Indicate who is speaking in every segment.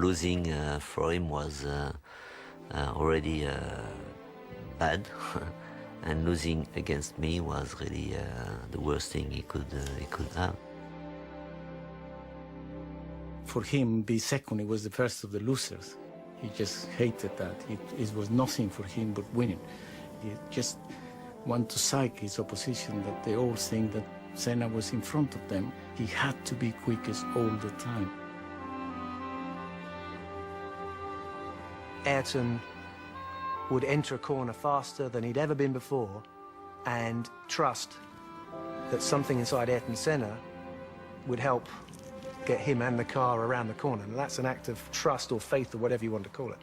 Speaker 1: losing for him was already bad, and losing against me was really the worst thing he could have.
Speaker 2: For him, be second, he was the first of the losers. He just hated that. It was nothing for him but winning. He just wanted to psych his opposition, that they all think that Senna was in front of them. He had to be quickest all the time.
Speaker 3: Ayrton would enter a corner faster than he'd ever been before and trust that something inside Ayrton Senna would help get him and the car around the corner. And that's an act of trust or faith or whatever you want to call it.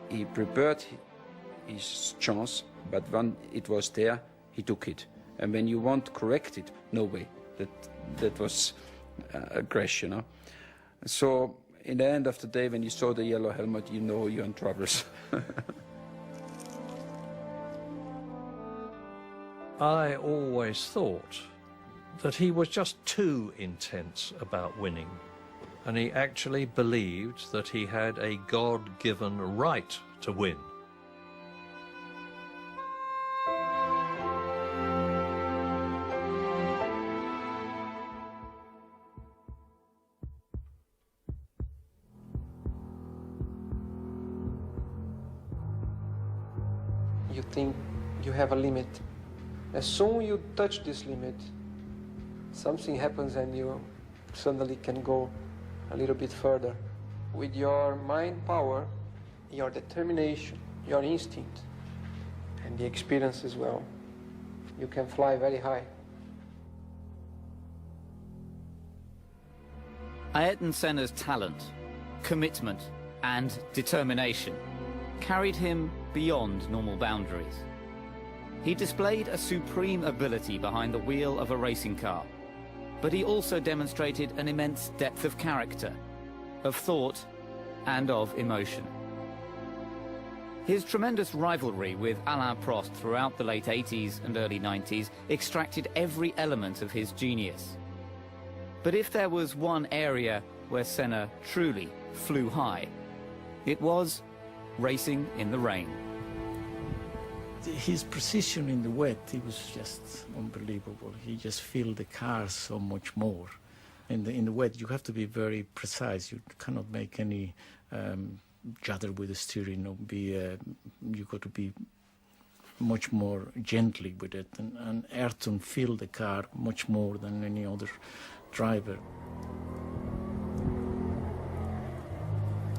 Speaker 4: He prepared his chance, but when it was there, he took it. And when you want to correct it, no way. That was a crash, you know. So in the end of the day, when you saw the yellow helmet, you know you're in troubles.
Speaker 5: I always thought that he was just too intense about winning, and he actually believed that he had a God-given right to win.
Speaker 6: You think you have a limit. As soon as you touch this limit, something happens and you suddenly can go a little bit further. With your mind power, your determination, your instinct, and the experience as well, you can fly very high.
Speaker 7: Ayrton Senna's talent, commitment, and determination carried him beyond normal boundaries. He displayed a supreme ability behind the wheel of a racing car, but he also demonstrated an immense depth of character, of thought, and of emotion. His tremendous rivalry with Alain Prost throughout the late 80s and early 90s extracted every element of his genius. But if there was one area where Senna truly flew high, it was racing in the rain.
Speaker 2: His precision in the wet, he was just unbelievable. He just filled the car so much more. In the wet, you have to be very precise. You cannot make any judder with the steering. Or you got to be much more gently with it. And Ayrton filled the car much more than any other driver.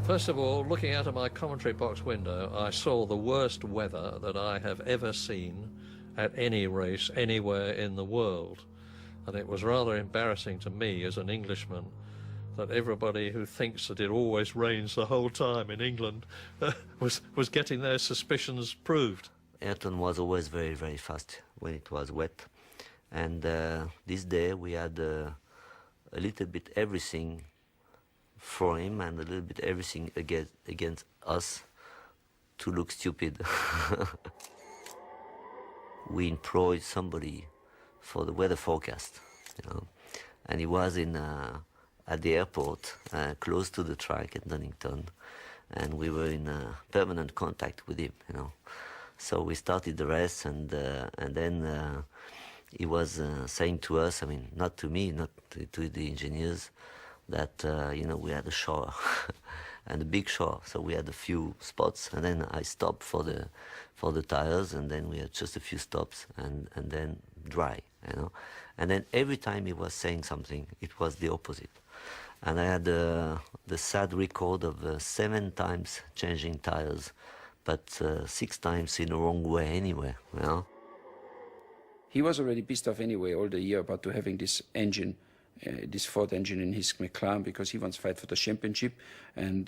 Speaker 5: First of all, looking out of my commentary box window, I saw the worst weather that I have ever seen at any race anywhere in the world. And it was rather embarrassing to me as an Englishman that everybody who thinks that it always rains the whole time in England was getting their suspicions proved.
Speaker 1: Ayrton was always very, very fast when it was wet. And this day we had a little bit everything for him and a little bit everything against us to look stupid. We employed somebody for the weather forecast, you know, and he was at the airport, close to the track at Donington, and we were in permanent contact with him, you know. So we started the race, and then he was saying to us, I mean, not to me, not to the engineers, that you know, we had a shower and a big shower, so we had a few spots, and then I stopped for the tires, and then we had just a few stops, and then dry, you know. And then every time he was saying something, it was the opposite. And I had the sad record of 7 times changing tires, but 6 times in the wrong way anyway, you know.
Speaker 4: He was already pissed off anyway all the year about to having this engine, this Ford engine in his McLaren, because he wants to fight for the championship, and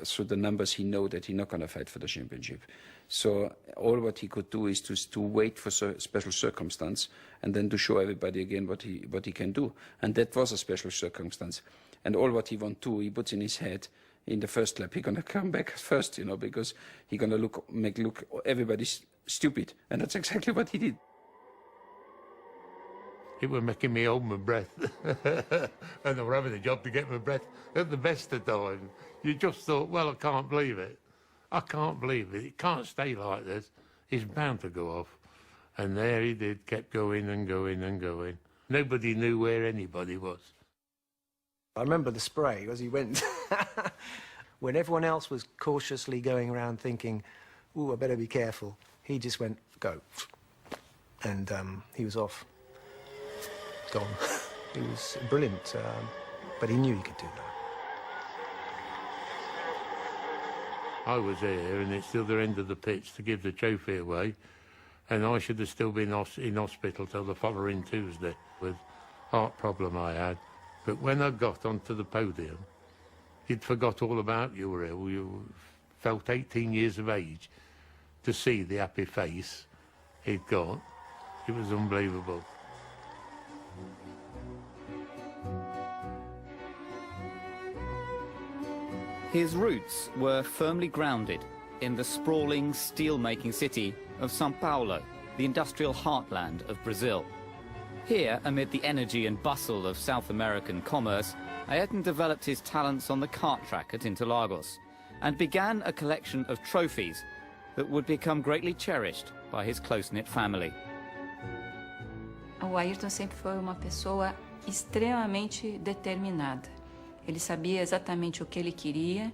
Speaker 4: through the numbers he know that he's not going to fight for the championship. So all what he could do is to wait for special circumstance and then to show everybody again what he can do. And that was a special circumstance. And all what he want to, he puts in his head in the first lap. He's going to come back first, you know, because he's going to make everybody stupid. And that's exactly what he did.
Speaker 8: It was making me hold my breath. And I was having a job to get my breath at the best of times. You just thought, well, I can't believe it. I can't believe it. It can't stay like this. It's bound to go off. And there he did, kept going and going and going. Nobody knew where anybody was.
Speaker 3: I remember the spray as he went. When everyone else was cautiously going around thinking, ooh, I better be careful, he just went, go. And he was off. Gone. He was brilliant, but he knew he could do that.
Speaker 8: I was there, and it's the other end of the pitch to give the trophy away, and I should have still been in hospital till the following Tuesday with heart problem I had. But when I got onto the podium, you'd forgot all about you were ill. You felt 18 years of age. To see the happy face he'd got, it was unbelievable.
Speaker 7: His roots were firmly grounded in the sprawling steel-making city of São Paulo, the industrial heartland of Brazil. Here, amid the energy and bustle of South American commerce, Ayrton developed his talents on the kart track at Interlagos and began a collection of trophies that would become greatly cherished by his close-knit family.
Speaker 9: O Ayrton sempre foi uma pessoa extremamente determinada. Ele sabia exatamente o que ele queria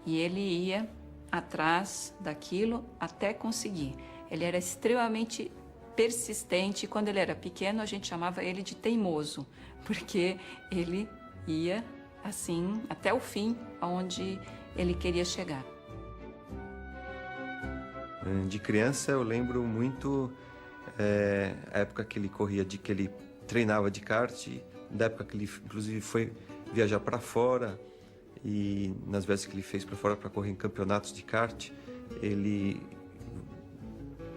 Speaker 9: e ele ia atrás daquilo até conseguir. Ele era extremamente persistente. Quando ele era pequeno, a gente chamava ele de teimoso, porque ele ia assim até o fim, aonde ele queria chegar.
Speaker 10: De criança eu lembro muito a época que ele corria, que ele treinava de kart, da época que ele inclusive foi viajar para fora, e nas vezes que ele fez para fora para correr em campeonatos de kart,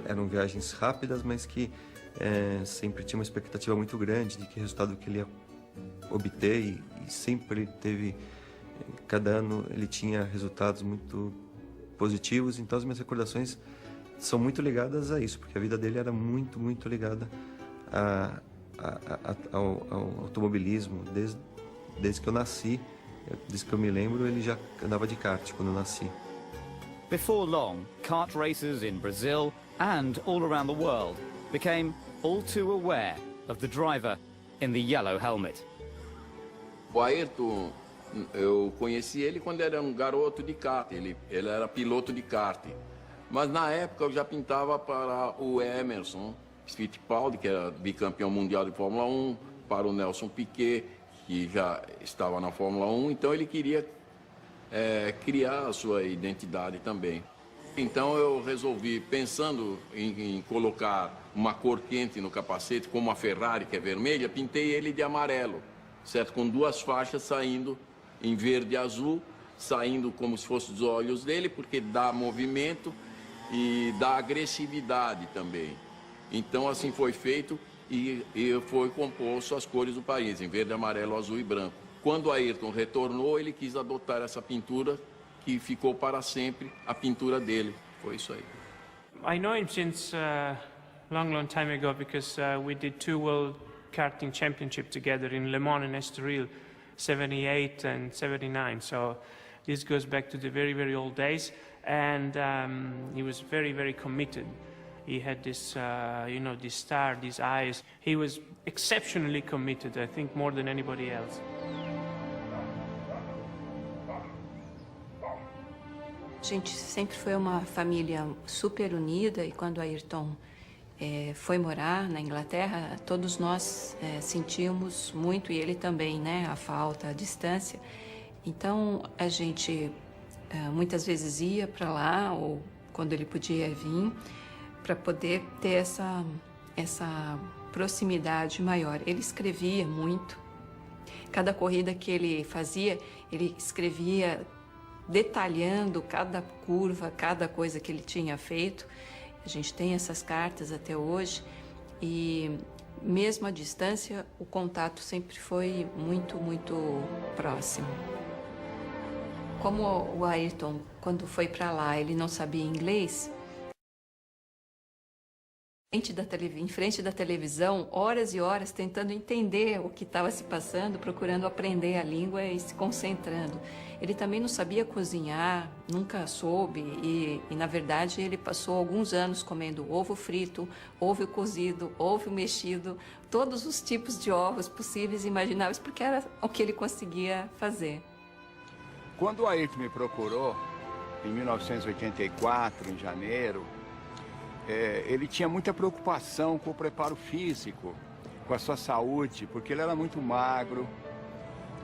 Speaker 10: eram viagens rápidas, mas que sempre tinha uma expectativa muito grande de que resultado que ele ia obter, e sempre ele teve, cada ano ele tinha resultados muito positivos. Então as minhas recordações são muito ligadas a isso, porque a vida dele era muito, muito ligada ao automobilismo. Desde que eu nasci, desde que eu me lembro, ele já andava de kart quando eu nasci.
Speaker 7: Before long, kart racers in Brazil and all around the world became all too aware of the driver in the yellow helmet.
Speaker 11: O Ayrton, eu conheci ele quando era um garoto de kart, ele era piloto de kart. Mas na época eu já pintava para o Emerson Fittipaldi, que era bicampeão mundial de Fórmula 1, para o Nelson Piquet, que já estava na Fórmula 1, então ele queria criar a sua identidade também. Então eu resolvi, pensando em colocar uma cor quente no capacete, como a Ferrari, que é vermelha, pintei ele de amarelo, certo? Com duas faixas saindo em verde e azul, saindo como se fossem os olhos dele, porque dá movimento e dá agressividade também. Então assim foi feito e foi composto as cores do país, em verde, amarelo, azul e branco. Quando Ayrton retornou, ele quis adotar essa pintura, que ficou para sempre a pintura dele. Foi isso aí.
Speaker 12: I know him since long time ago, because we did 2 World Karting Championship together in Le Mans and Estoril, 78 and 79. So this goes back to the very, very old days. And he was very, very committed. He had this, this star, these eyes. He was exceptionally committed, I think, more than anybody else.
Speaker 9: A gente sempre foi uma família super unida, e quando Ayrton foi morar na Inglaterra, todos nós sentimos muito, e ele também, né, a falta, a distância. Então a gente muitas vezes ia para lá, ou quando ele podia vir, para poder ter essa proximidade maior. Ele escrevia muito. Cada corrida que ele fazia, ele escrevia detalhando cada curva, cada coisa que ele tinha feito. A gente tem essas cartas até hoje, e mesmo à distância, o contato sempre foi muito, muito próximo. Como o Ayrton, quando foi para lá, ele não sabia inglês, Em frente da televisão, horas e horas tentando entender o que estava se passando, procurando aprender a língua e se concentrando. Ele também não sabia cozinhar, nunca soube e na verdade ele passou alguns anos comendo ovo frito, ovo cozido, ovo mexido, todos os tipos de ovos possíveis e imagináveis, porque era o que ele conseguia fazer.
Speaker 13: Quando o Ayrton me procurou, em 1984, em janeiro, ele tinha muita preocupação com o preparo físico, com a sua saúde, porque ele era muito magro,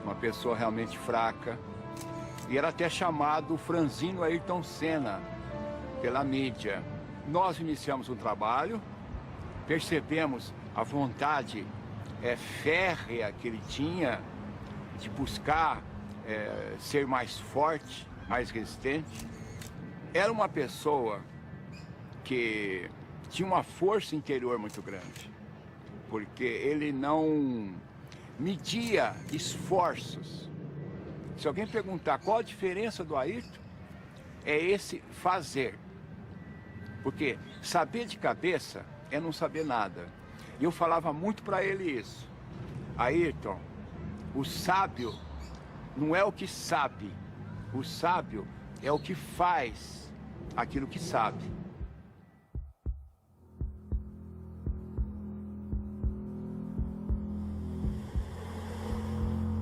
Speaker 13: uma pessoa realmente fraca, e era até chamado o franzino Ayrton Senna pela mídia. Nós iniciamos um trabalho, percebemos a vontade férrea que ele tinha de buscar ser mais forte, mais resistente. Era uma pessoa que tinha uma força interior muito grande, porque ele não media esforços. Se alguém perguntar qual a diferença do Ayrton, é esse fazer. Porque saber de cabeça é não saber nada. E eu falava muito para ele isso. Ayrton, o sábio não é o que sabe, o sábio é o que faz aquilo que sabe.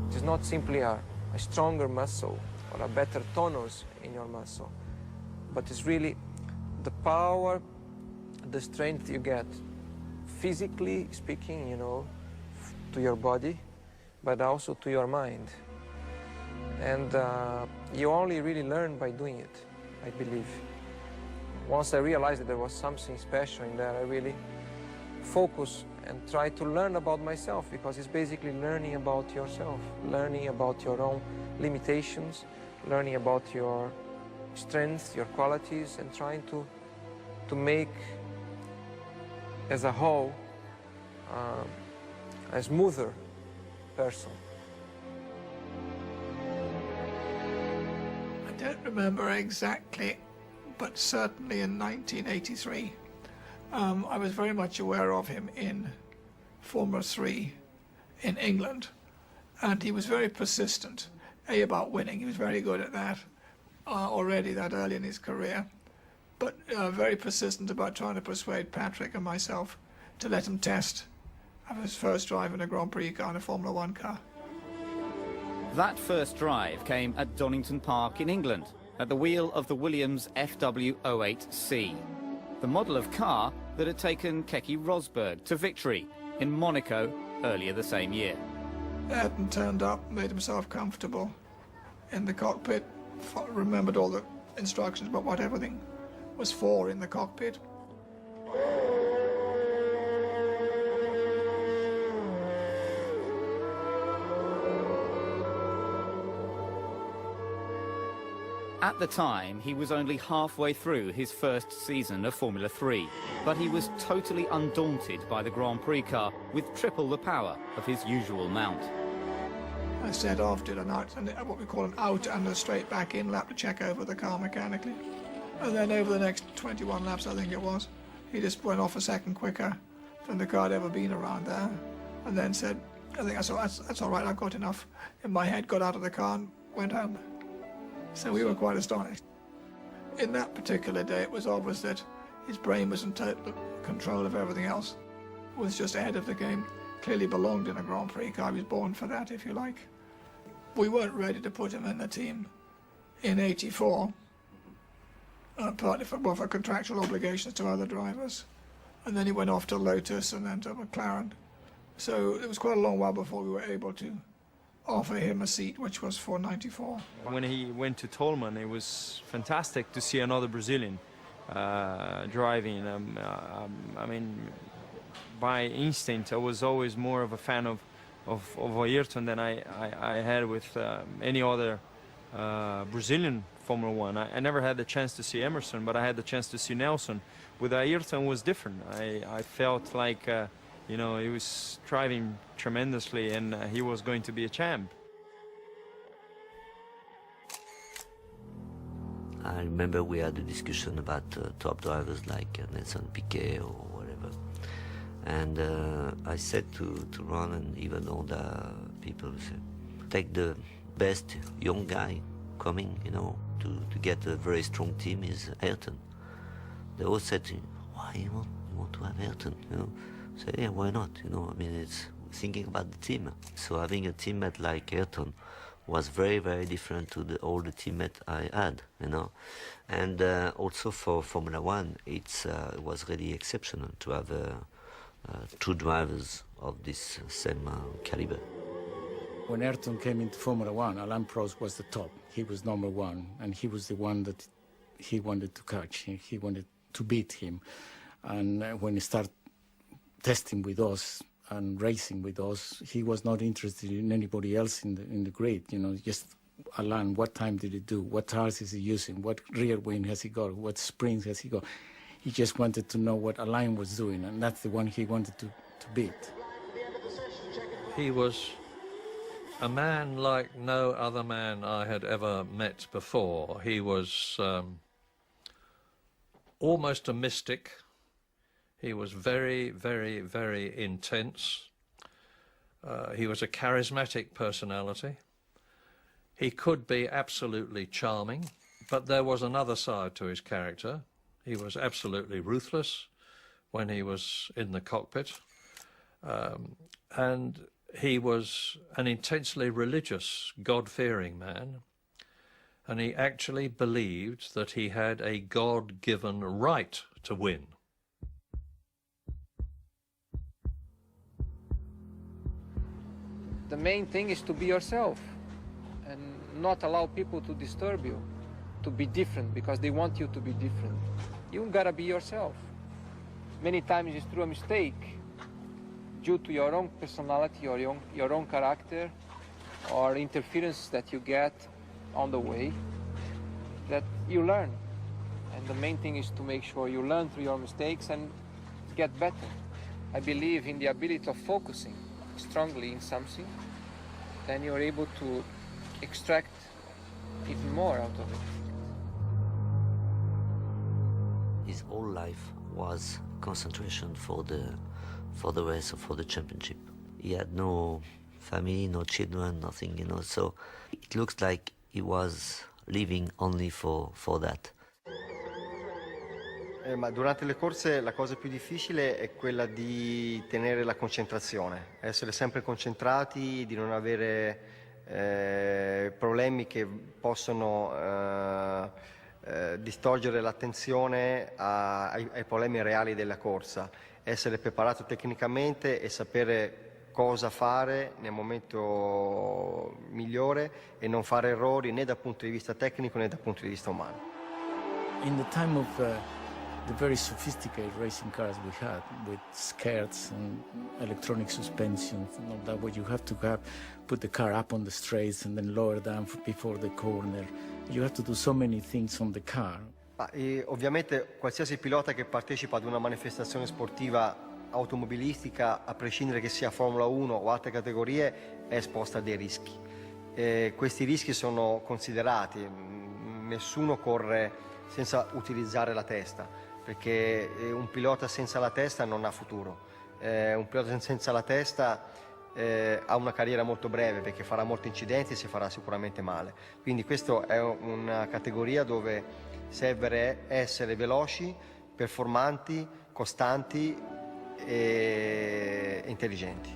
Speaker 6: It's not simply a stronger muscle or a better tonus in your muscle, but it's really the power, the strength you get, physically speaking, you know, to your body, but also to your mind. And you only really learn by doing it, I believe. Once I realized that there was something special in there, I really focused and try to learn about myself, because it's basically learning about yourself, learning about your own limitations, learning about your strengths, your qualities, and trying to make, as a whole, a smoother person.
Speaker 14: I don't remember exactly, but certainly in 1983, I was very much aware of him in Formula 3 in England, and he was very persistent, about winning. He was very good at that already that early in his career, but very persistent about trying to persuade Patrick and myself to let him test of his first drive in a Grand Prix car, in a Formula 1 car.
Speaker 7: That first drive came at Donington Park in England, at the wheel of the Williams FW08C, the model of car that had taken Keke Rosberg to victory in Monaco earlier the same year.
Speaker 14: Ayrton turned up, made himself comfortable in the cockpit, remembered all the instructions about what everything was for in the cockpit.
Speaker 7: At the time, he was only halfway through his first season of Formula 3, but he was totally undaunted by the Grand Prix car with triple the power of his usual mount.
Speaker 14: I set off, did what we call an out and a straight back in lap to check over the car mechanically. And then over the next 21 laps, I think it was, he just went off a second quicker than the car had ever been around there. And then said, I think that's all right, I've got enough in my head, got out of the car and went home. So we were quite astonished. In that particular day, it was obvious that his brain was in total control of everything else, was just ahead of the game, clearly belonged in a Grand Prix car. He was born for that, if you like. We weren't ready to put him in the team in '84, partly for contractual obligations to other drivers. And then he went off to Lotus and then to McLaren. So it was quite a long while before we were able to offer him a seat, which was for '94.
Speaker 15: When he went to Tolman, it was fantastic to see another Brazilian driving. I mean, by instinct, I was always more of a fan of Ayrton than I had with any other Brazilian Formula One. I never had the chance to see Emerson, but I had the chance to see Nelson. With Ayrton, it was different. I felt like you know, he was driving tremendously and he was going to be a champ.
Speaker 1: I remember we had a discussion about top drivers like Nelson Piquet or whatever. And I said to Ron and even other people, take the best young guy coming, you know, to get a very strong team is Ayrton. They all said to me, why you want to have Ayrton, you know? So yeah, why not, you know, I mean, it's thinking about the team. So having a teammate like Ayrton was very, very different to all the teammates I had, you know. And also for Formula One, it was really exceptional to have two drivers of this same caliber.
Speaker 2: When Ayrton came into Formula One, Alain Prost was the top. He was number one, and he was the one that he wanted to catch. He wanted to beat him. And when he started testing with us and racing with us, he was not interested in anybody else in the grid. You know, just Alain, what time did he do? What tires is he using? What rear wing has he got? What springs has he got? He just wanted to know what Alain was doing, and that's the one he wanted to beat.
Speaker 5: He was a man like no other man I had ever met before. He was almost a mystic. He was very, very, very intense. He was a charismatic personality. He could be absolutely charming, but there was another side to his character. He was absolutely ruthless when he was in the cockpit. And he was an intensely religious, God-fearing man. And he actually believed that he had a God-given right to win.
Speaker 6: The main thing is to be yourself and not allow people to disturb you, to be different because they want you to be different. You gotta be yourself. Many times it's through a mistake due to your own personality or your own character or interference that you get on the way that you learn. And the main thing is to make sure you learn through your mistakes and get better. I believe in the ability of focusing strongly in something, then you're able to extract even more out of it.
Speaker 1: His whole life was concentration for the race or for the championship. He had no family, no children, nothing, you know, so it looks like he was living only for that.
Speaker 16: Ma durante le corse la cosa più difficile è quella di tenere la concentrazione, essere sempre concentrati, di non avere problemi che possono distogliere l'attenzione ai problemi reali della corsa, essere preparato tecnicamente e sapere cosa fare nel momento migliore e non fare errori né dal punto di vista tecnico né dal punto di vista umano.
Speaker 2: In the time of the very sophisticated racing cars we had with skirts and electronic suspension, and all that, where you have to put the car up on the straights and then lower down before the corner. You have to do so many things on the car.
Speaker 16: Ovviamente qualsiasi pilota che partecipa ad una manifestazione sportiva automobilistica, a prescindere che sia Formula 1 o altre categorie, è esposta a dei rischi. Questi rischi sono considerati, nessuno corre senza utilizzare la testa, perché un pilota senza la testa non ha futuro. Un pilota senza la testa ha una carriera molto breve, perché farà molti incidenti e si farà sicuramente male. Quindi questa è una categoria dove serve essere veloci, performanti, costanti e intelligenti.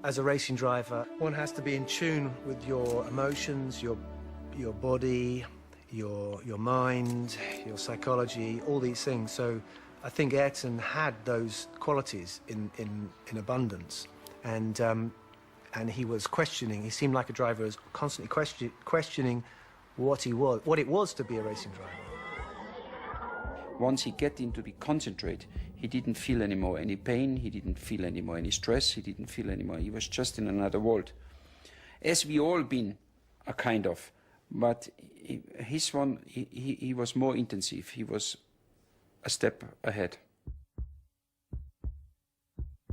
Speaker 3: As a racing driver, one has to be in tune with your emotions, your body, your mind, your psychology, all these things. So I think Ayrton had those qualities in abundance, and he was questioning. He seemed like a driver who was constantly questioning what it was to be a racing driver.
Speaker 4: Once he get into the concentrate, he didn't feel anymore any pain, he didn't feel anymore any stress, he didn't feel anymore, he was just in another world. As we all been, a kind of, but his one, he was more intensive, he was a step ahead.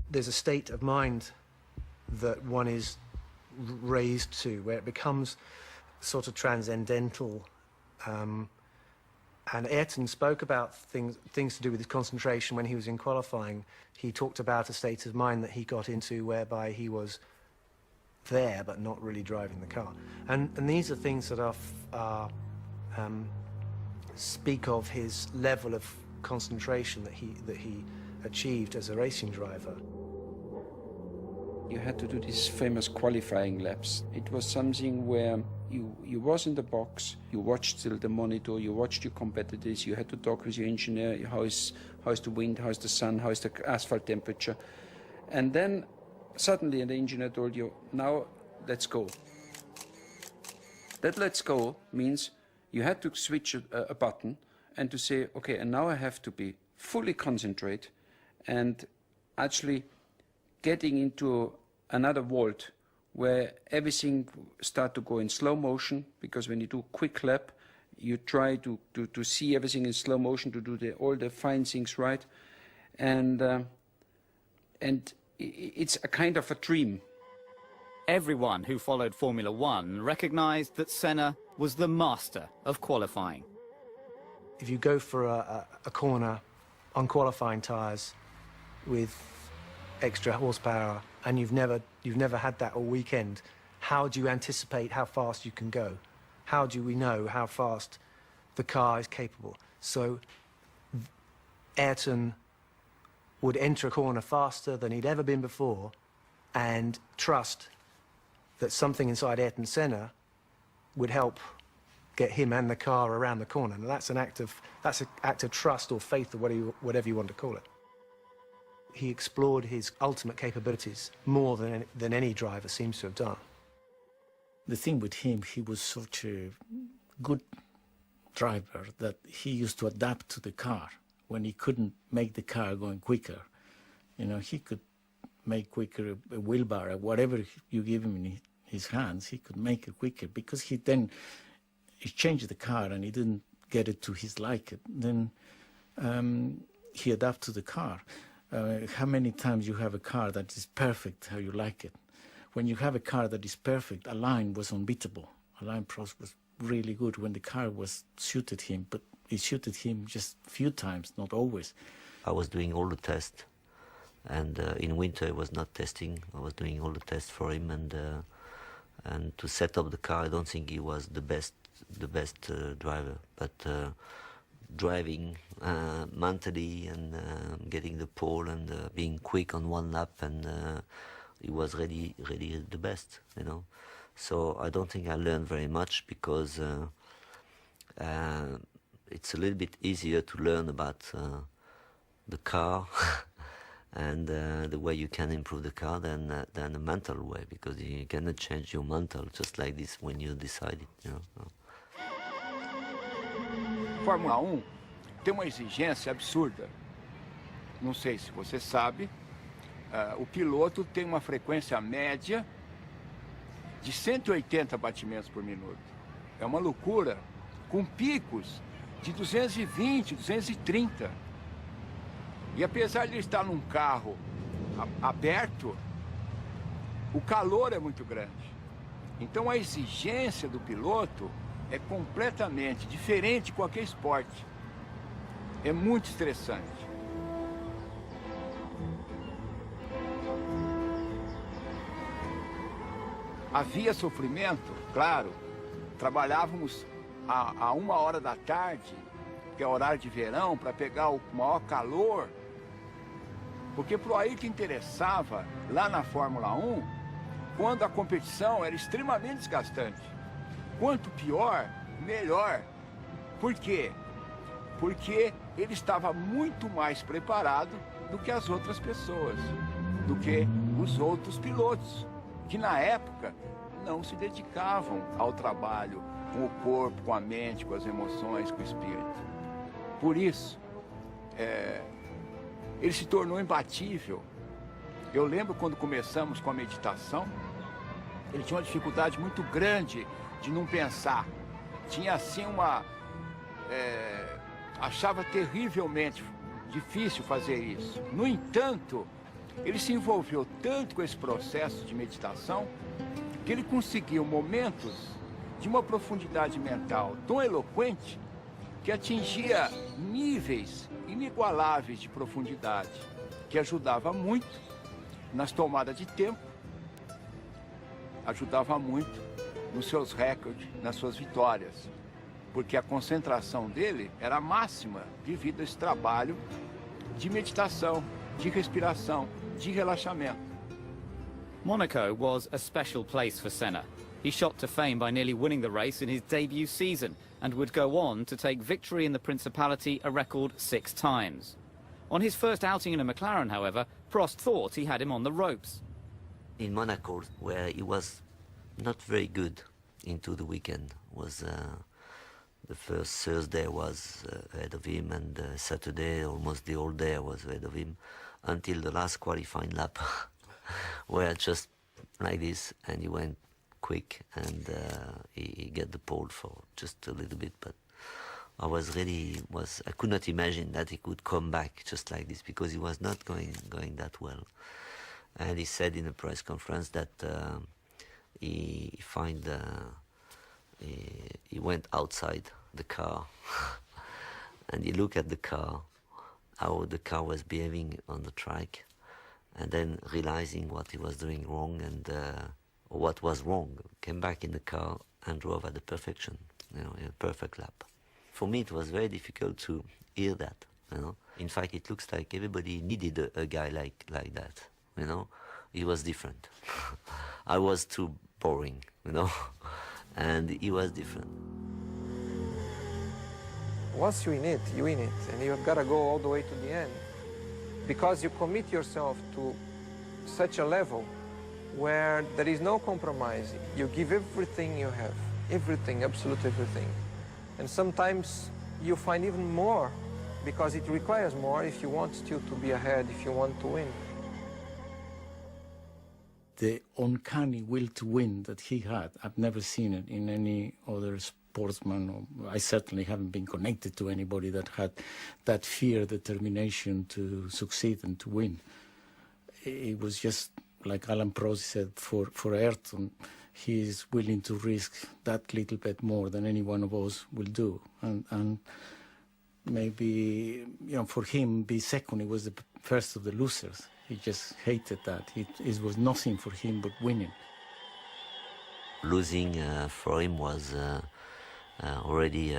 Speaker 3: There's a state of mind that one is raised to, where it becomes sort of transcendental, And Ayrton spoke about things to do with his concentration when he was in qualifying. He talked about a state of mind that he got into whereby he was there but not really driving the car. And these are things that speak of his level of concentration that he achieved as a racing driver.
Speaker 4: You had to do these famous qualifying laps. It was something where you was in the box, you watched still the monitor, you watched your competitors, you had to talk with your engineer, how is the wind, how is the sun, how is the asphalt temperature. And then suddenly the engineer told you, now let's go. That let's go means you had to switch a button and to say, okay, and now I have to be fully concentrate and actually getting into another vault where everything start to go in slow motion, because when you do quick lap, you try to see everything in slow motion, to do all the fine things right. And it's a kind of a dream.
Speaker 7: Everyone who followed Formula One recognized that Senna was the master of qualifying.
Speaker 3: If you go for a corner on qualifying tyres with extra horsepower and you've never had that all weekend, how do you anticipate how fast you can go? How do we know how fast the car is capable? So Ayrton would enter a corner faster than he'd ever been before and trust that something inside Ayrton Senna would help get him and the car around the corner. And that's an act of trust or faith or whatever you want to call it. He explored his ultimate capabilities more than any driver seems to have done.
Speaker 2: The thing with him, he was such a good driver that he used to adapt to the car. When he couldn't make the car going quicker, you know, he could make quicker a wheelbarrow, whatever you give him in his hands, he could make it quicker, because he changed the car and he didn't get it to his liking. Then he adapted to the car. How many times you have a car that is perfect how you like it? When you have a car that is perfect, Alain was unbeatable. Alain Prost was really good when the car suited him, but it suited him just a few times, not always.
Speaker 1: I was doing all the tests, and in winter I was not testing. I was doing all the tests for him, and to set up the car, I don't think he was the best driver, but driving mentally and getting the pole and being quick on one lap, and he was really the best, you know. So I don't think I learned very much, because it's a little bit easier to learn about the car and the way you can improve the car than the mental way, because you cannot change your mental just like this when you decide it, you know.
Speaker 13: Fórmula 1 tem uma exigência absurda. Não sei se você sabe, o piloto tem uma frequência média de 180 batimentos por minuto. É uma loucura, com picos de 220, 230. E apesar de ele estar num carro aberto, o calor é muito grande. Então a exigência do piloto é completamente diferente de qualquer esporte. É muito estressante. Havia sofrimento, claro. Trabalhávamos a 1h da tarde, que é horário de verão, para pegar o maior calor. Porque para o Ayrton interessava, lá na Fórmula 1, quando a competição era extremamente desgastante. Quanto pior, melhor. Por quê? Porque ele estava muito mais preparado do que as outras pessoas, do que os outros pilotos, que na época não se dedicavam ao trabalho com o corpo, com a mente, com as emoções, com o espírito. Por isso, ele se tornou imbatível. Eu lembro quando começamos com a meditação, ele tinha uma dificuldade muito grande de não pensar. Tinha assim achava terrivelmente difícil fazer isso. No entanto, ele se envolveu tanto com esse processo de meditação que ele conseguiu momentos de uma profundidade mental tão eloquente que atingia níveis inigualáveis de profundidade, que ajudava muito nas tomadas de tempo, ajudava muito nos seus recordes, nas suas vitórias, porque a concentração dele era máxima devido a esse trabalho de meditação, de respiração, de relaxamento.
Speaker 7: Monaco was a special place for Senna. He shot to fame by nearly winning the race in his debut season and would go on to take victory in the Principality a record 6 times. On his first outing in a McLaren, however, Prost thought he had him on the ropes.
Speaker 1: In Monaco, where he was not very good into the weekend, was the first Thursday was ahead of him, and Saturday almost the whole day was ahead of him, until the last qualifying lap, where just like this, and he went quick, and he get the pole for just a little bit, but I could not imagine that he could come back just like this, because he was not going that well. And he said in a press conference that he went outside the car and he looked at the car, how the car was behaving on the track, and then realizing what he was doing wrong and or what was wrong, came back in the car and drove at the perfection, in a perfect lap. For me, it was very difficult to hear that, In fact, it looks like everybody needed a guy like that, He was different. I was too boring, and he was different.
Speaker 6: Once you're in it, and you've got to go all the way to the end, because you commit yourself to such a level where there is no compromise. You give everything you have, everything, absolutely everything. And sometimes you find even more, because it requires more if you want still to be ahead, if you want to win.
Speaker 2: The uncanny will to win that he had, I've never seen it in any other sportsman. I certainly haven't been connected to anybody that had that fear, determination to succeed and to win. It was just like Alan Prost said, for Ayrton, he is willing to risk that little bit more than any one of us will do. And maybe, for him, be second, he was the first of the losers. He just hated that. It was nothing for him but winning.
Speaker 1: Losing for him was already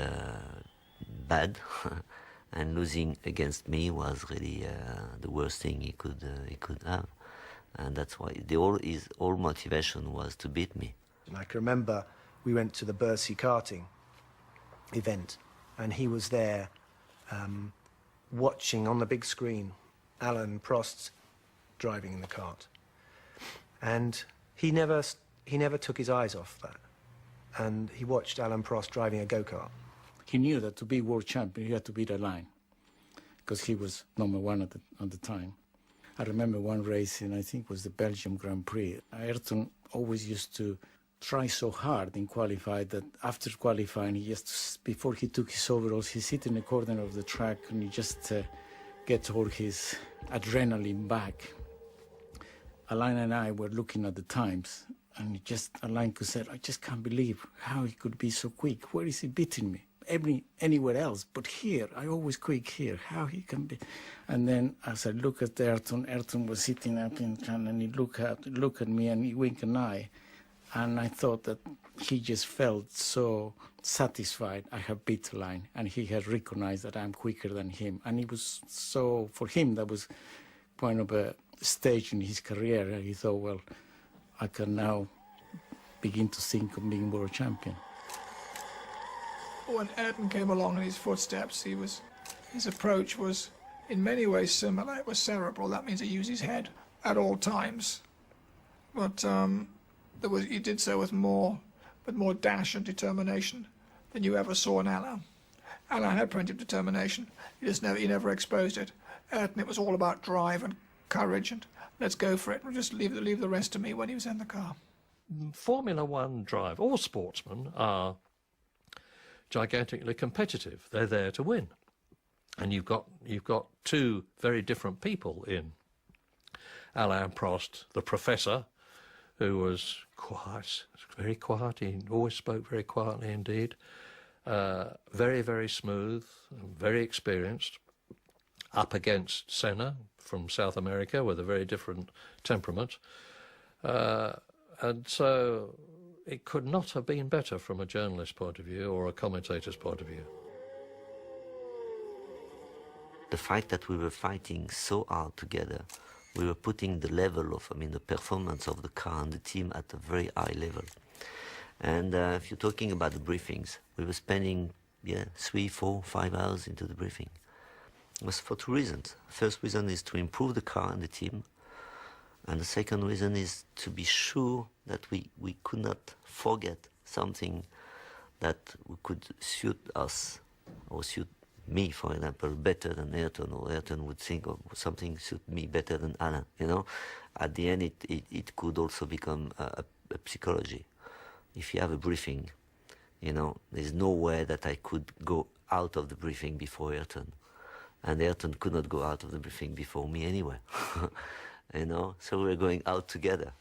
Speaker 1: bad, and losing against me was really the worst thing he could have. And that's why his whole motivation was to beat me.
Speaker 3: And I can remember we went to the Bercy karting event, and he was there watching on the big screen Alan Prost driving in the kart, and he never took his eyes off that, and he watched Alan Prost driving a go-kart.
Speaker 2: He knew that to be world champion, he had to beat a line, because he was #1 at the time. I remember one race, and I think it was the Belgium Grand Prix. Ayrton always used to try so hard in qualifying that after qualifying, before he took his overalls, he sit in the corner of the track and he just gets all his adrenaline back. Alain and I were looking at the times, and Alain said, I just can't believe how he could be so quick. Where is he beating me? Anywhere else, but here, I always quick here, how he can be. And then as I look at Ayrton was sitting up and he looked at me and he winked an eye. And I thought that he just felt so satisfied I have beat Alain, and he had recognized that I'm quicker than him. And it was so, for him, that was kind of a stage in his career. And he thought, well, I can now begin to think of being world champion.
Speaker 14: When Ayrton came along in his footsteps, his approach was in many ways similar. It was cerebral. That means he used his head at all times. But he did so with more dash and determination than you ever saw in Alain. Alain had plenty of determination. He never exposed it. Ayrton, it was all about drive and courage and let's go for it. We'll just leave the rest to me when he was in the car.
Speaker 5: Formula One drive, all sportsmen are gigantically competitive. They're there to win. And you've got two very different people in Alain Prost, the professor, who was quiet, very quiet. He always spoke very quietly indeed. Very, very smooth, very experienced, up against Senna from South America with a very different temperament. And so it could not have been better from a journalist's point of view or a commentator's point of view.
Speaker 1: The fact that we were fighting so hard together, we were putting the level of, the performance of the car and the team at a very high level. And if you're talking about the briefings, we were spending 3, 4, 5 hours into the briefing. It was for 2 reasons. First reason is to improve the car and the team. And the second reason is to be sure that we could not forget something that could suit us or suit me, for example, better than Ayrton, or Ayrton would think of something suit me better than Alain. At the end, it could also become a psychology. If you have a briefing, there's no way that I could go out of the briefing before Ayrton, and Ayrton could not go out of the briefing before me anyway. So we're going out together.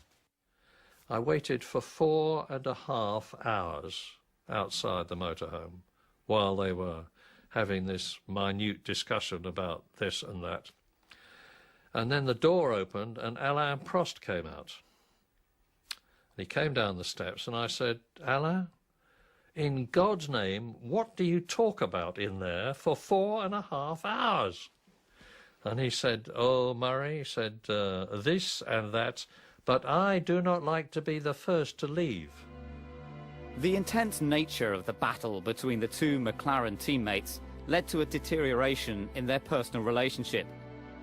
Speaker 5: I waited for 4.5 hours outside the motorhome while they were having this minute discussion about this and that. And then the door opened and Alain Prost came out. And he came down the steps and I said, Alain, in God's name, what do you talk about in there for 4.5 hours? And he said, oh, Murray, he said, this and that, but I do not like to be the first to leave.
Speaker 7: The intense nature of the battle between the two McLaren teammates led to a deterioration in their personal relationship.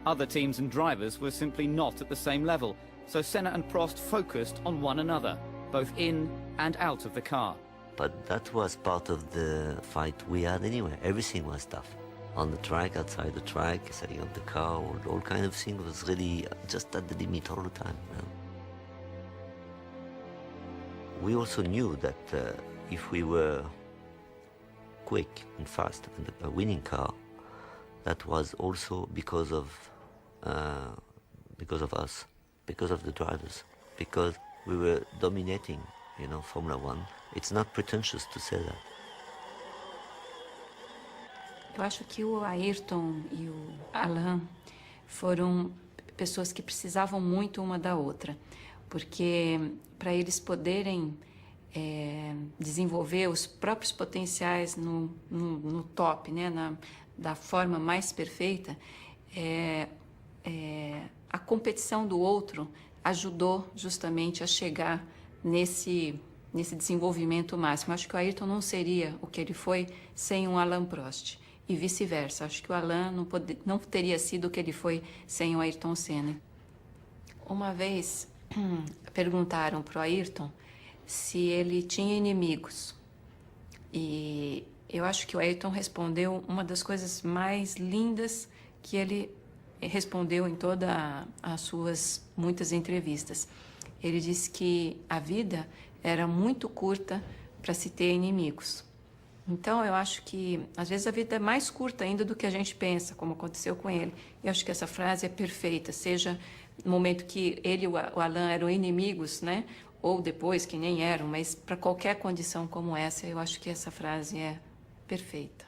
Speaker 7: Other teams and drivers were simply not at the same level, so Senna and Prost focused on one another, both in and out of the car.
Speaker 1: But that was part of the fight we had anyway. Everything was tough. On the track, outside the track, setting up the car, all kind of things was really just at the limit all the time. We also knew that if we were quick and fast and a winning car, that was also because of us, because of the drivers, because we were dominating, Formula One. It's not pretentious to say that.
Speaker 9: Eu acho que o Ayrton e o Alain foram pessoas que precisavam muito uma da outra, porque para eles poderem desenvolver os próprios potenciais no top, da forma mais perfeita, a competição do outro ajudou justamente a chegar nesse desenvolvimento máximo. Acho que o Ayrton não seria o que ele foi sem um Alain Prost. E vice-versa. Acho que o Alain não teria sido o que ele foi sem o Ayrton Senna. Uma vez perguntaram para o Ayrton se ele tinha inimigos. E eu acho que o Ayrton respondeu uma das coisas mais lindas que ele respondeu em todas as suas muitas entrevistas. Ele disse que a vida era muito curta para se ter inimigos. Então, eu acho que, às vezes, a vida é mais curta ainda do que a gente pensa, como aconteceu com ele. Eu acho que essa frase é perfeita, seja no momento que ele e o Alain eram inimigos, ou depois, que nem eram, mas para qualquer condição como essa, eu acho que essa frase é perfeita.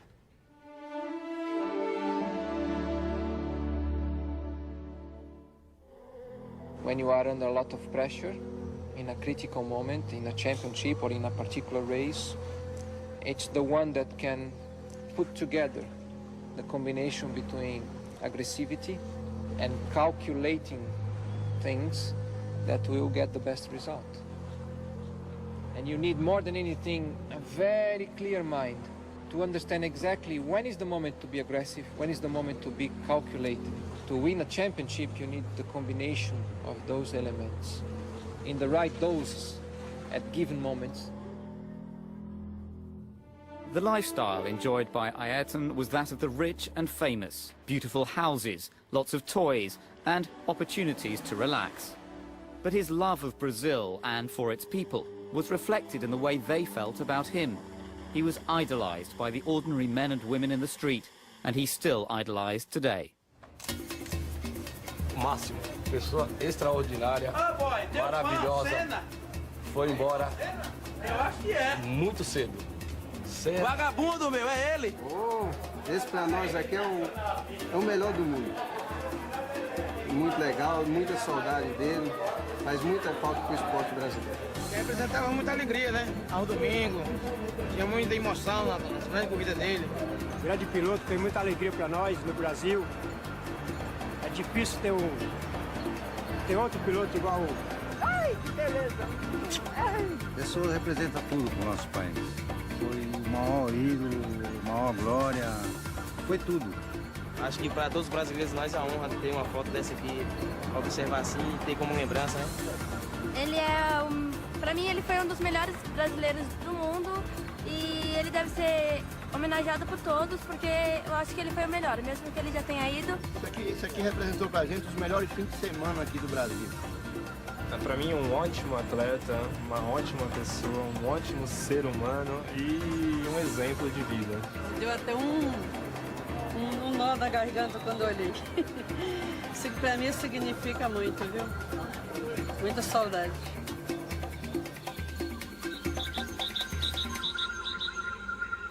Speaker 6: When you are under a lot of pressure, in a critical moment, in a championship or in a particular race, it's the one that can put together the combination between aggressivity and calculating things that will get the best result. And you need more than anything a very clear mind to understand exactly when is the moment to be aggressive, when is the moment to be calculated. To win a championship, you need the combination of those elements in the right doses at given moments.
Speaker 7: The lifestyle enjoyed by Ayrton was that of the rich and famous. Beautiful houses, lots of toys, and opportunities to relax. But his love of Brazil and for its people was reflected in the way they felt about him. He was idolized by the ordinary men and women in the street, and he's still idolized today.
Speaker 17: Máximo, pessoa extraordinária, maravilhosa, foi embora muito cedo. Senna.
Speaker 18: Vagabundo, meu, é ele!
Speaker 19: Oh, esse pra nós aqui é o melhor do mundo. Muito legal, muita saudade dele, faz muita falta pro esporte brasileiro.
Speaker 20: Representava muita alegria, né? Ao domingo, tinha muita emoção nas grandes corridas dele.
Speaker 21: Grande piloto, tem muita alegria para nós no Brasil. É difícil ter outro piloto igual o...
Speaker 20: Ai, que beleza!
Speaker 22: A pessoa representa tudo para o nosso país. Foi o maior ídolo, a maior glória, foi tudo.
Speaker 23: Acho que para todos os brasileiros nós é a honra de ter uma foto dessa aqui, observar assim e ter como lembrança, né?
Speaker 24: Ele para mim ele foi um dos melhores brasileiros do mundo e ele deve ser homenageado por todos porque eu acho que ele foi o melhor, mesmo que ele já tenha ido.
Speaker 22: Isso aqui representou pra gente os melhores fins de semana aqui do Brasil.
Speaker 25: Para mim, um ótimo atleta, uma ótima pessoa, um ótimo ser humano e um exemplo de vida.
Speaker 26: Deu até um nó na garganta quando eu olhei. Isso para mim significa muito, viu? Muita saudade.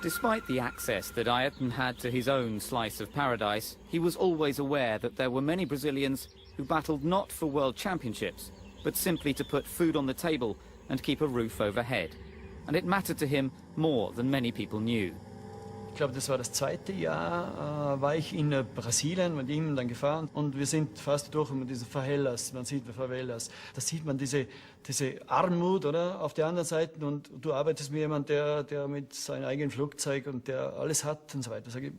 Speaker 7: Despite the access that Ayrton had to his own slice of paradise, he was always aware that there were many Brazilians who battled not for world championships, but simply to put food on the table and keep a roof overhead. And it mattered to him more than many people knew.
Speaker 2: Ich glaube, das war das zweite Jahr, war ich in Brasilien mit ihm dann gefahren und wir sind fast durch diese Favelas, man sieht Favelas, da sieht man diese Armut, oder, auf der anderen Seite und du arbeitest mit jemandem, der mit seinem eigenen Flugzeug und der alles hat und so weiter. Sag ich,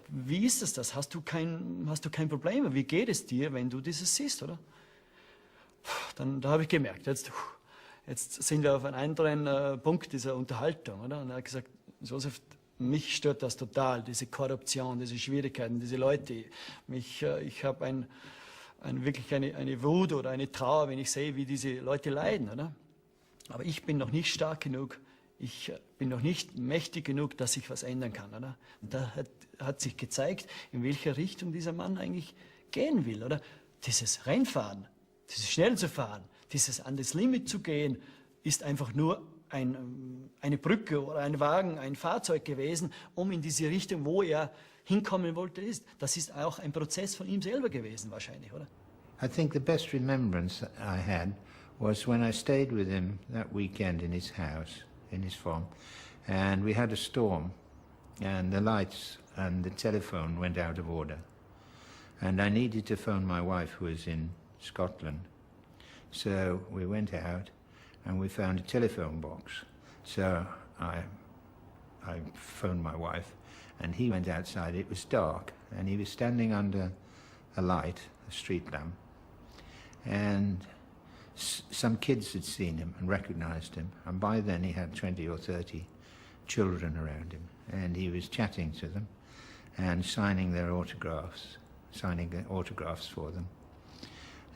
Speaker 2: wie ist das? Hast du kein Problem? Wie geht es dir, wenn du dieses siehst, oder? Da habe ich gemerkt, jetzt sind wir auf einem anderen Punkt dieser Unterhaltung, oder? Und er hat gesagt, Josef, mich stört das total, diese Korruption, diese Schwierigkeiten, diese Leute. Ich habe wirklich eine Wut oder eine Trauer, wenn ich sehe, wie diese Leute leiden, oder? Aber ich bin noch nicht stark genug, ich bin noch nicht mächtig genug, dass ich was ändern kann, oder? Und da hat sich gezeigt, in welche Richtung dieser Mann eigentlich gehen will, oder? Dieses Rennfahren, dieses schnell zu fahren, dieses an das Limit zu gehen, ist einfach nur eine Brücke oder ein Wagen, ein Fahrzeug gewesen, in diese Richtung, wo er hinkommen wollte, ist. Das ist auch ein Prozess von ihm selber gewesen, wahrscheinlich, oder?
Speaker 27: I think the best remembrance that I had was when I stayed with him that weekend in his house, in his farm, and we had a storm, and the lights and the telephone went out of order. And I needed to phone my wife, who was in Scotland. So we went out, and we found a telephone box. So I phoned my wife, and he went outside. It was dark, and he was standing under a light, a street lamp, and some kids had seen him and recognized him, and by then he had 20 or 30 children around him, and he was chatting to them and signing their autographs, for them.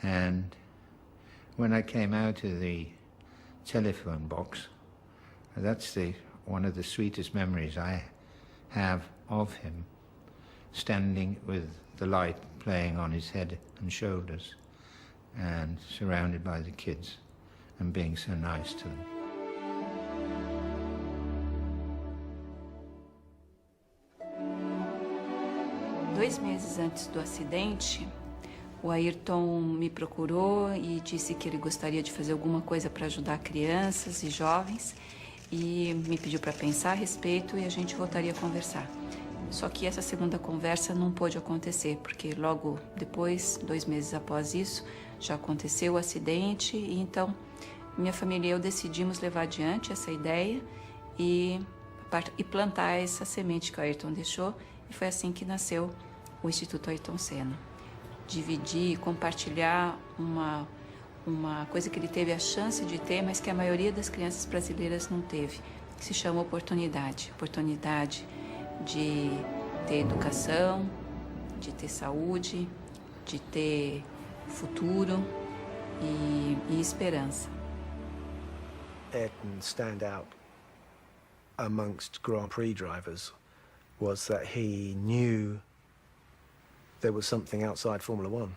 Speaker 27: And when I came out of the telephone box, that's one of the sweetest memories I have of him, standing with the light playing on his head and shoulders and surrounded by the kids and being so nice to them.
Speaker 9: Dois meses antes do acidente, o Ayrton me procurou e disse que ele gostaria de fazer alguma coisa para ajudar crianças e jovens e me pediu para pensar a respeito e a gente voltaria a conversar. Só que essa segunda conversa não pôde acontecer, porque logo depois, 2 meses após isso, já aconteceu o acidente e então minha família e eu decidimos levar adiante essa ideia e plantar essa semente que o Ayrton deixou e foi assim que nasceu o Instituto Ayrton Senna. Dividir e compartilhar uma coisa que ele teve a chance de ter, mas que a maioria das crianças brasileiras não teve, que se chama oportunidade. Oportunidade de ter educação, de ter saúde, de ter futuro e esperança.
Speaker 3: Ayrton's standout amongst Grand Prix drivers was that he knew there was something outside Formula One.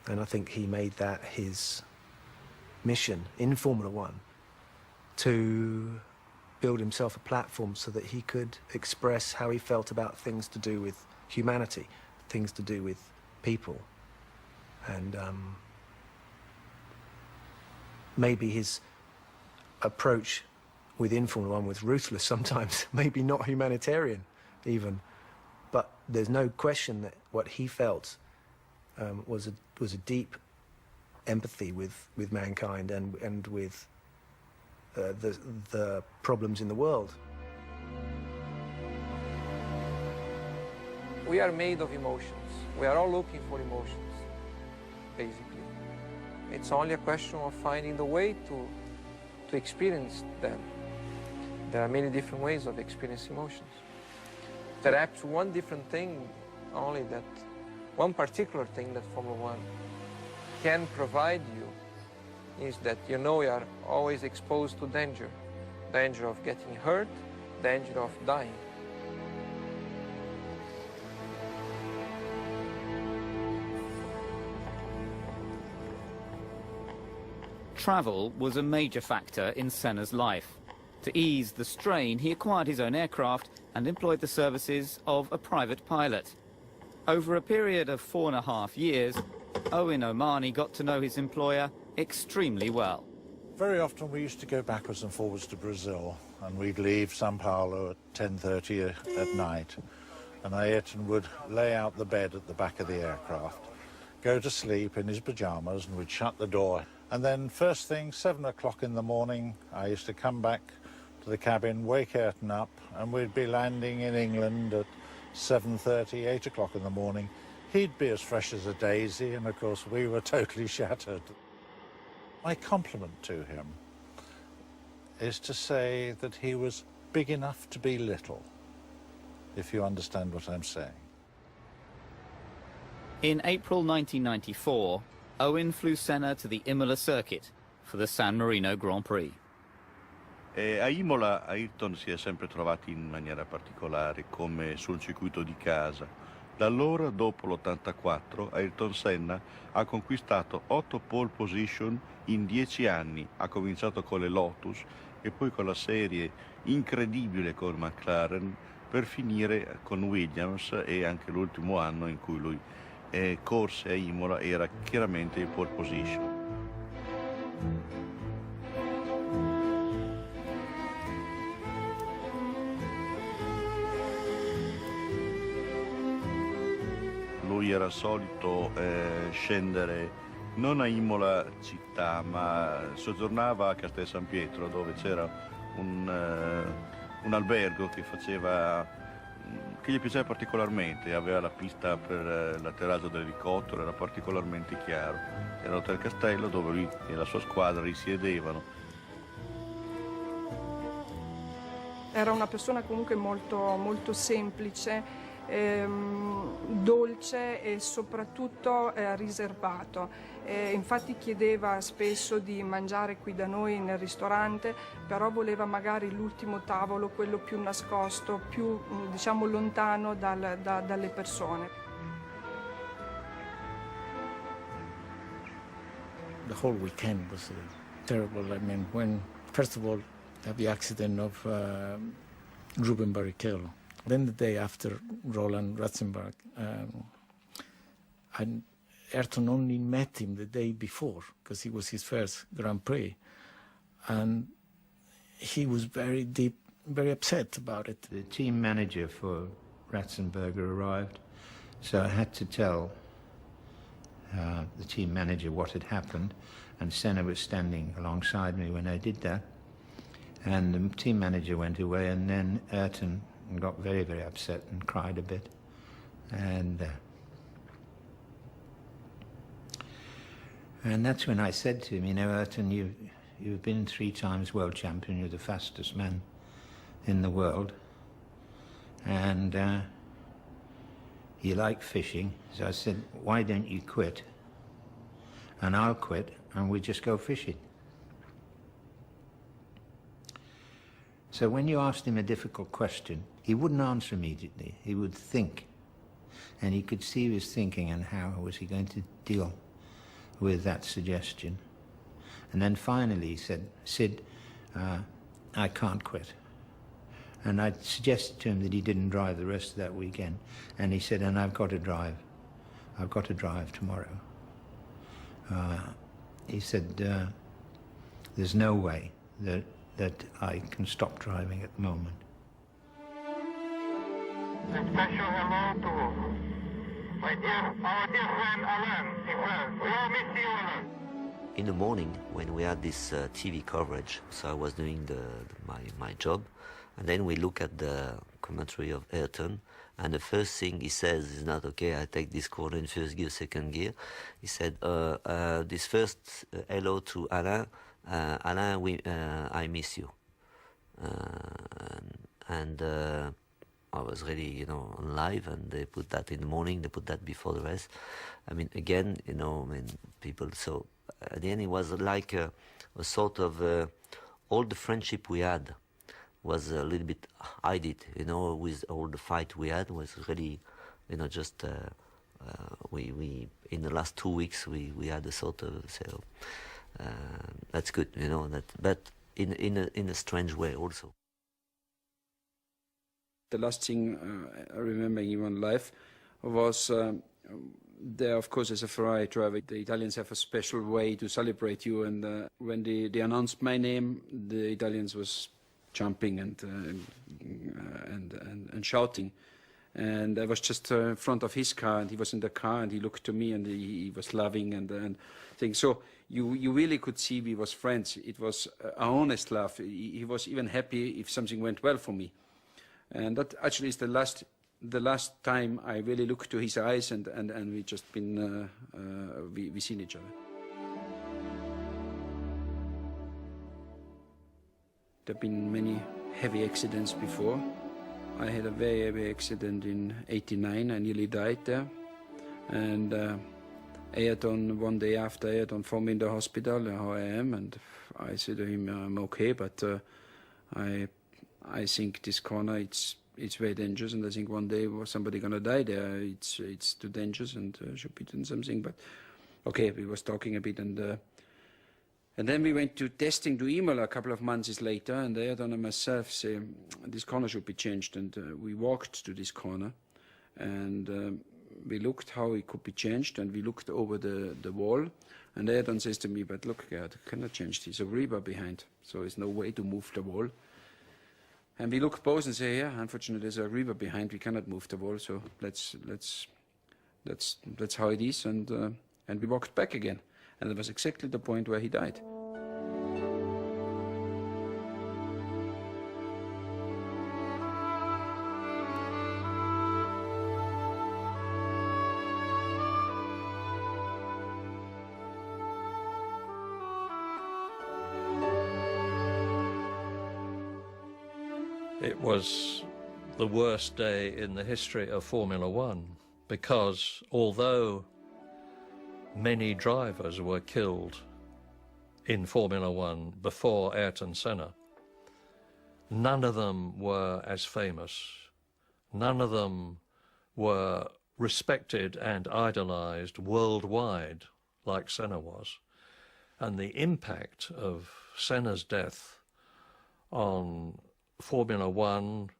Speaker 3: And I think he made that his mission in Formula One to build himself a platform so that he could express how he felt about things to do with humanity, things to do with people. And maybe his approach within Formula One was ruthless sometimes, maybe not humanitarian even, but there's no question that what he felt was a deep empathy with mankind and with the problems in the world.
Speaker 6: We are made of emotions. We are all looking for emotions, basically. It's only a question of finding the way to experience them. There are many different ways of experiencing emotions. Perhaps one different thing, only that one particular thing that Formula One can provide you is that you know you are always exposed to danger. Danger of getting hurt, danger of dying.
Speaker 7: Travel was a major factor in Senna's life. To ease the strain, he acquired his own aircraft and employed the services of a private pilot. Over a period of 4.5 years, Owen Omani got to know his employer extremely well.
Speaker 8: Very often we used to go backwards and forwards to Brazil, and we'd leave Sao Paulo at 10:30 at night, and Ayrton would lay out the bed at the back of the aircraft, go to sleep in his pyjamas, and we'd shut the door. And then first thing, 7 o'clock in the morning, I used to come back to the cabin, wake Ayrton up, and we'd be landing in England at 7:30, 8 o'clock in the morning. He'd be as fresh as a daisy, and of course we were totally shattered. My compliment to him is to say that he was big enough to be little, if you understand what I'm saying.
Speaker 7: In April 1994, Owen flew Senna to the Imola circuit for the San Marino Grand Prix.
Speaker 10: A Imola Ayrton si è sempre trovato in maniera particolare, come sul circuito di casa. Da allora, dopo l'84, Ayrton Senna ha conquistato 8 pole position in 10 anni. Ha cominciato con le Lotus e poi con la serie incredibile con McLaren, per finire con Williams, e anche l'ultimo anno in cui lui corse a Imola era chiaramente in pole position. Lui era solito scendere non a Imola città, ma soggiornava a Castel San Pietro, dove c'era un albergo che gli piaceva particolarmente, aveva la pista per l'atterraggio dell'elicottero, era particolarmente chiaro. Era l'Hotel Castello dove lui e la sua squadra risiedevano.
Speaker 11: Era una persona comunque molto semplice, dolce e soprattutto riservato. Infatti chiedeva spesso di mangiare qui da noi nel ristorante, però voleva magari l'ultimo tavolo, quello più nascosto, più diciamo lontano dalle persone.
Speaker 2: The whole weekend was terrible. I mean, when first of all, the accident of Ruben Barrichello. Then the day after, Roland Ratzenberg, and Ayrton only met him the day before because it was his first Grand Prix, and he was very upset about it.
Speaker 27: The team manager for Ratzenberger arrived, so I had to tell the team manager what had happened, and Senna was standing alongside me when I did that, and the team manager went away, and then Ayrton got very upset and cried a bit, and that's when I said to him, you know, Ayrton, you've been 3 times world champion, you're the fastest man in the world, and you like fishing, so I said, why don't you quit, and I'll quit, and we just go fishing. So when you asked him a difficult question, he wouldn't answer immediately. He would think. And he could see he was thinking, and how was he going to deal with that suggestion. And then finally he said, Sid, I can't quit. And I suggested to him that he didn't drive the rest of that weekend. And he said, and I've got to drive. I've got to drive tomorrow. He said, there's no way that I can stop driving at the moment.
Speaker 4: A special hello to our dear friend Alan. He says, we all miss you, Alan.
Speaker 1: In the morning, when we had this TV coverage, so I was doing my job, and then we look at the commentary of Ayrton, and the first thing he says is not, okay, I take this corner in first gear, second gear. He said, this first hello to Alain, Alain, I miss you. And I was really, on live, and they put that in the morning, they put that before the rest. I mean, again, people, so at the end it was like a sort of, all the friendship we had was a little bit hidden, with all the fight we had was really, just, we in the last 2 weeks, we had a sort of, so, that's good, but in a strange way also.
Speaker 12: The last thing I remember in one life was there, of course, as a Ferrari driver, the Italians have a special way to celebrate you, and when they announced my name, the Italians was jumping and shouting, and I was just in front of his car, and he was in the car, and he looked to me, and he was laughing and things. So you really could see we was friends. It was an honest laugh. He was even happy if something went well for me, and that actually is the last time I really looked to his eyes, and we just been we seen each other. There have been many heavy accidents before. I had a very heavy accident in '89. I nearly died there. And Ayrton, one day after, Ayrton found me in the hospital, how I am, and I said to him, I'm okay, but I think this corner, it's very dangerous, and I think one day somebody gonna die there. It's too dangerous, and should be doing something. But okay, we was talking a bit, and then we went to testing to Ímola a couple of months later, and Ayrton and myself say this corner should be changed, and we walked to this corner, and we looked how it could be changed, and we looked over the wall, and Ayrton says to me, but look, Gerd, cannot change this, a rebar behind, so there's no way to move the wall. And we look both and say, yeah, unfortunately there's a river behind, we cannot move the wall, so that's how it is, and we walked back again. And it was exactly the point where he died.
Speaker 5: It was the worst day in the history of Formula One, because although many drivers were killed in Formula One before Ayrton Senna, none of them were as famous. None of them were respected and idolized worldwide like Senna was. And the impact of Senna's death on Formula One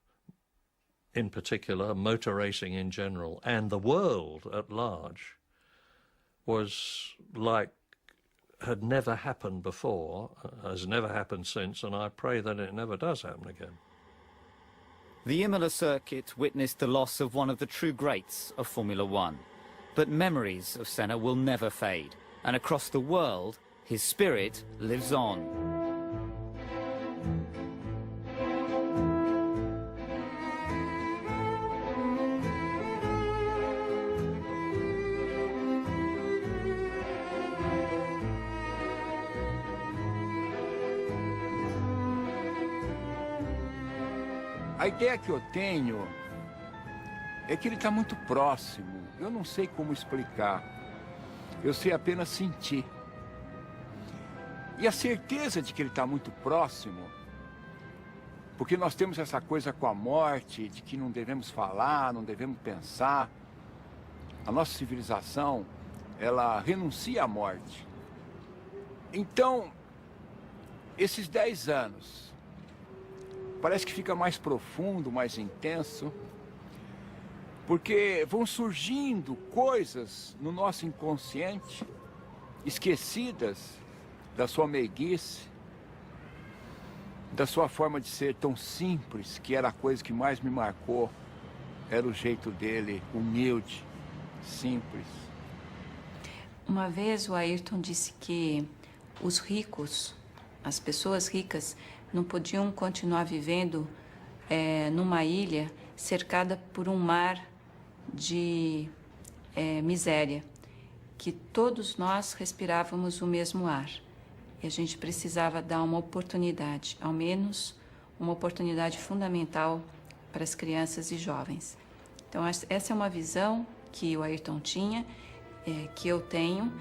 Speaker 5: in particular, motor racing in general, and the world at large, was like had never happened before, has never happened since, and I pray that it never does happen again.
Speaker 7: The Imola circuit witnessed the loss of one of the true greats of Formula One, but memories of Senna will never fade, and across the world, his spirit lives on.
Speaker 13: A ideia que eu tenho é que ele está muito próximo. Eu não sei como explicar. Eu sei apenas sentir. E a certeza de que ele está muito próximo, porque nós temos essa coisa com a morte, de que não devemos falar, não devemos pensar. A nossa civilização, ela renuncia à morte. Então, esses 10 anos parece que fica mais profundo, mais intenso, porque vão surgindo coisas no nosso inconsciente, esquecidas da sua meiguice, da sua forma de ser tão simples, que era a coisa que mais me marcou, era o jeito dele, humilde, simples.
Speaker 9: Uma vez o Ayrton disse que os ricos, as pessoas ricas, não podiam continuar vivendo numa ilha cercada por um mar de miséria, que todos nós respirávamos o mesmo ar. E a gente precisava dar uma oportunidade, ao menos uma oportunidade fundamental para as crianças e jovens. Então, essa é uma visão que o Ayrton tinha, que eu tenho,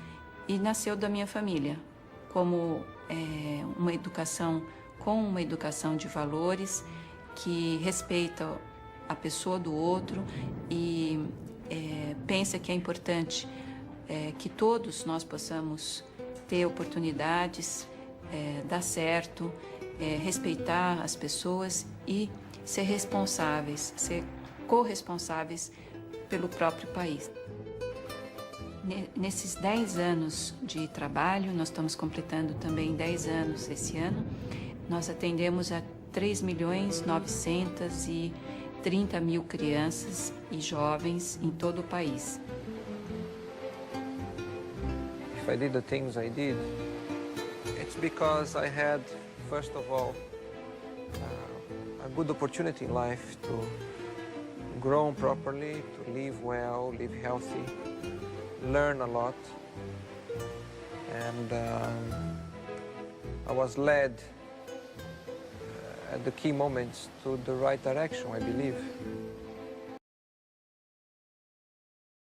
Speaker 9: e nasceu da minha família, como uma educação, com uma educação de valores, que respeita a pessoa do outro e pensa que é importante que todos nós possamos ter oportunidades, dar certo, respeitar as pessoas e ser responsáveis, ser corresponsáveis pelo próprio país. Nesses 10 anos de trabalho, nós estamos completando também 10 anos esse ano, nós atendemos a 3.930.000 crianças e jovens em todo o país.
Speaker 6: If I did the things I did, it's because I had, first of all, a good opportunity in life to grow properly, to live well, live healthy, learn a lot, and I was led at the key moments to the right direction, I believe.